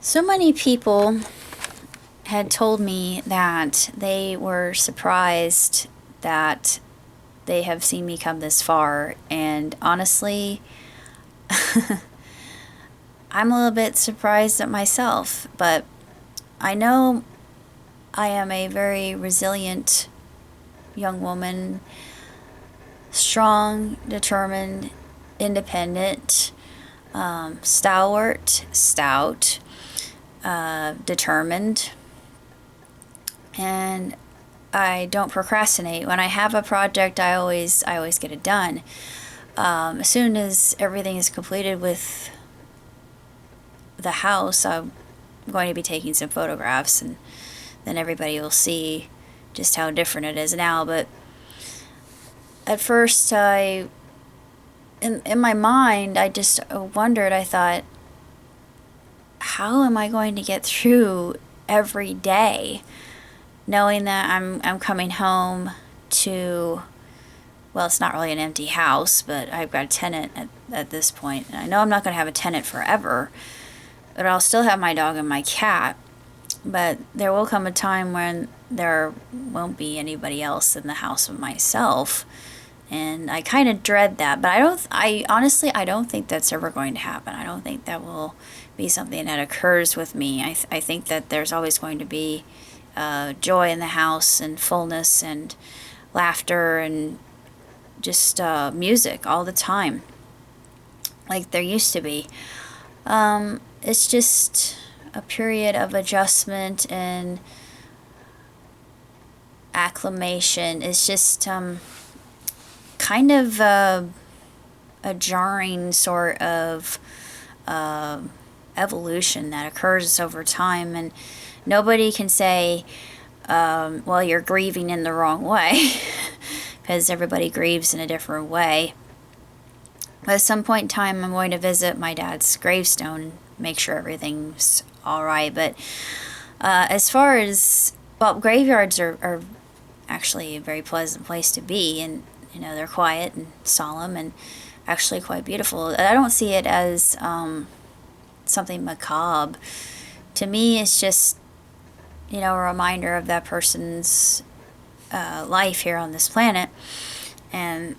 So many people had told me that they were surprised that they have seen me come this far, and honestly, I'm a little bit surprised at myself, but I know I am a very resilient young woman, strong, determined, independent, stout, determined, and I don't procrastinate. When I have a project, I always get it done. As soon as everything is completed with the house, I'm going to be taking some photographs, and then everybody will see just how different it is now. But at first, in my mind, I just wondered. I thought, how am I going to get through every day, knowing that I'm coming home to, well, it's not really an empty house, but I've got a tenant at this point, and I know I'm not going to have a tenant forever, but I'll still have my dog and my cat. But there will come a time when there won't be anybody else in the house but myself, and I kind of dread that. But I honestly, I don't think that's ever going to happen. I don't think that will be something that occurs with me. I think that there's always going to be joy in the house, and fullness, and laughter, and just music all the time, like there used to be. It's just a period of adjustment and acclimation. It's just kind of a jarring sort of evolution that occurs over time, and nobody can say, well, you're grieving in the wrong way, because everybody grieves in a different way. At some point in time, I'm going to visit my dad's gravestone and make sure everything's all right. But as far as, well, graveyards are actually a very pleasant place to be, and they're quiet and solemn and actually quite beautiful. I don't see it as something macabre. To me, it's just a reminder of that person's life here on this planet, and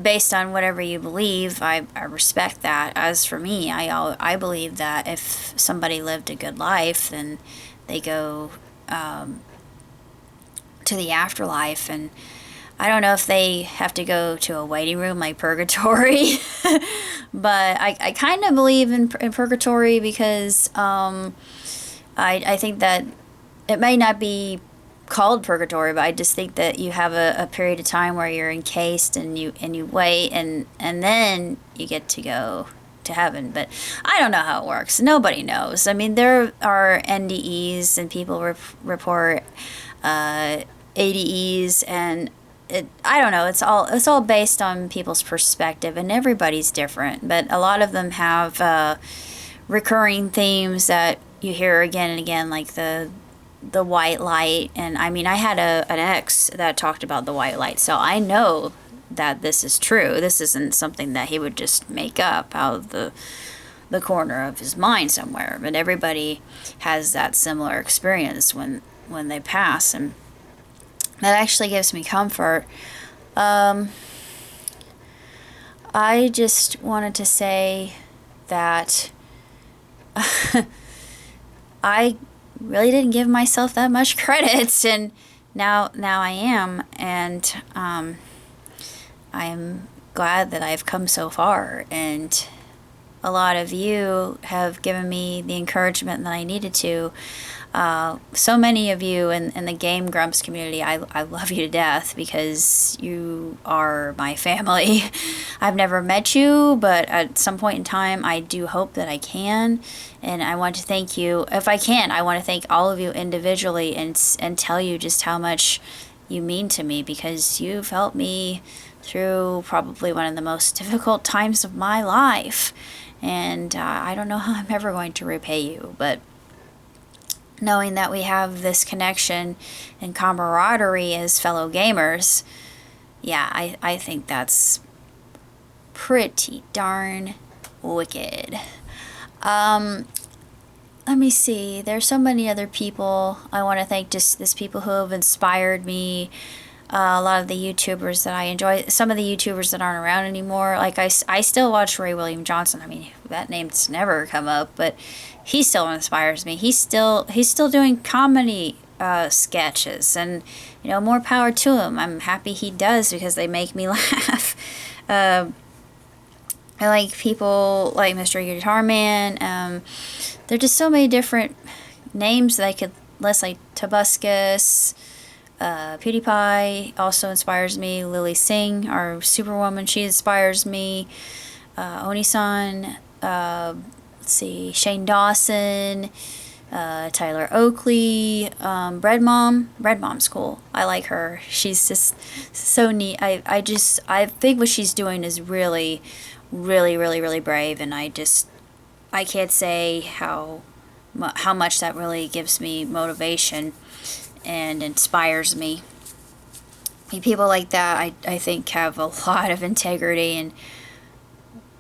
based on whatever you believe, I respect that. As for me, I believe that if somebody lived a good life, then they go to the afterlife, and I don't know if they have to go to a waiting room like purgatory, but I kind of believe in purgatory, because I think that it may not be called purgatory, but I just think that you have a period of time where you're encased, and you wait, and then you get to go to heaven. But I don't know how it works. Nobody knows. I mean, there are NDEs, and people report ADEs, and I don't know. It's all based on people's perspective, and everybody's different. But a lot of them have recurring themes that you hear again and again, like the white light. And I mean, I had an ex that talked about the white light, so I know that this is true. This isn't something that he would just make up out of the corner of his mind somewhere. But everybody has that similar experience when they pass, and that actually gives me comfort. I just wanted to say that I really didn't give myself that much credit, and now I am, and I am glad that I've come so far, and a lot of you have given me the encouragement that I needed to. So many of you in the Game Grumps community, I love you to death, because you are my family. I've never met you, but at some point in time, I do hope that I can. And I want to thank you. If I can, I want to thank all of you individually, and tell you just how much you mean to me, because you've helped me through probably one of the most difficult times of my life. And I don't know how I'm ever going to repay you, but knowing that we have this connection and camaraderie as fellow gamers, yeah, I think that's pretty darn wicked. Let me see. There's so many other people I want to thank. Just these people who have inspired me. A lot of the YouTubers that I enjoy. Some of the YouTubers that aren't around anymore. Like I still watch Ray William Johnson. I mean, that name's never come up, but he still inspires me. He's still doing comedy sketches, and more power to him. I'm happy he does because they make me laugh. I like people like Mr. Guitar Man. There are just so many different names that I could list, like Tobuscus, PewDiePie also inspires me. Lily Singh, our Superwoman, she inspires me. Oni-san, let's see, Shane Dawson, Tyler Oakley, Bread Mom. Bread Mom's cool. I like her. She's just so neat. I think what she's doing is really, really, really, really brave, and I can't say how much that really gives me motivation and inspires me. People like that, I think, have a lot of integrity, and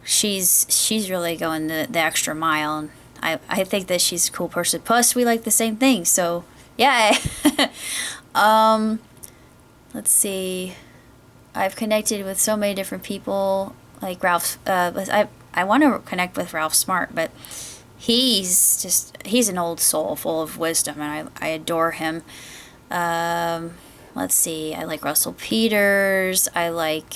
she's really going the extra mile, and I think that she's a cool person. Plus, we like the same thing, so yeah. Let's see. I've connected with so many different people, like Ralph. I want to connect with Ralph Smart, but he's an old soul full of wisdom, and I adore him. Let's see. I like Russell Peters. I like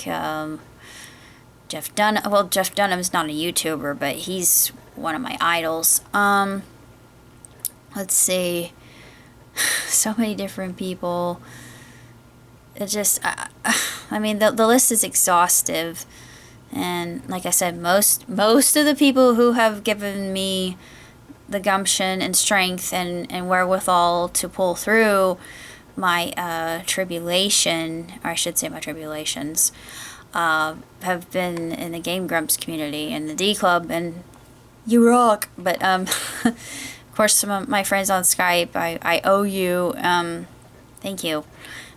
Jeff Dunham. Well, Jeff Dunham's not a YouTuber, but he's one of my idols. Let's see. So many different people. It just, I mean, the list is exhaustive. And like I said, most of the people who have given me the gumption and strength and wherewithal to pull through my tribulation, or I should say my tribulations, have been in the Game Grumps community and the D Club, and you rock. But of course, some of my friends on Skype, I owe you. Thank you.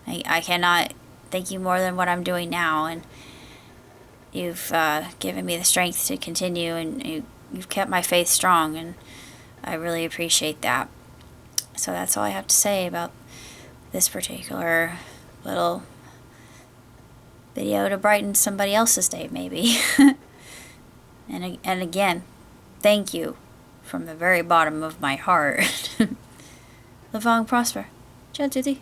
I cannot thank you more than what I'm doing now, and you've given me the strength to continue, and you've kept my faith strong, and I really appreciate that. So that's all I have to say about this particular little video to brighten somebody else's day, maybe. and again, thank you from the very bottom of my heart. Live long, prosper. Ciao, tutti.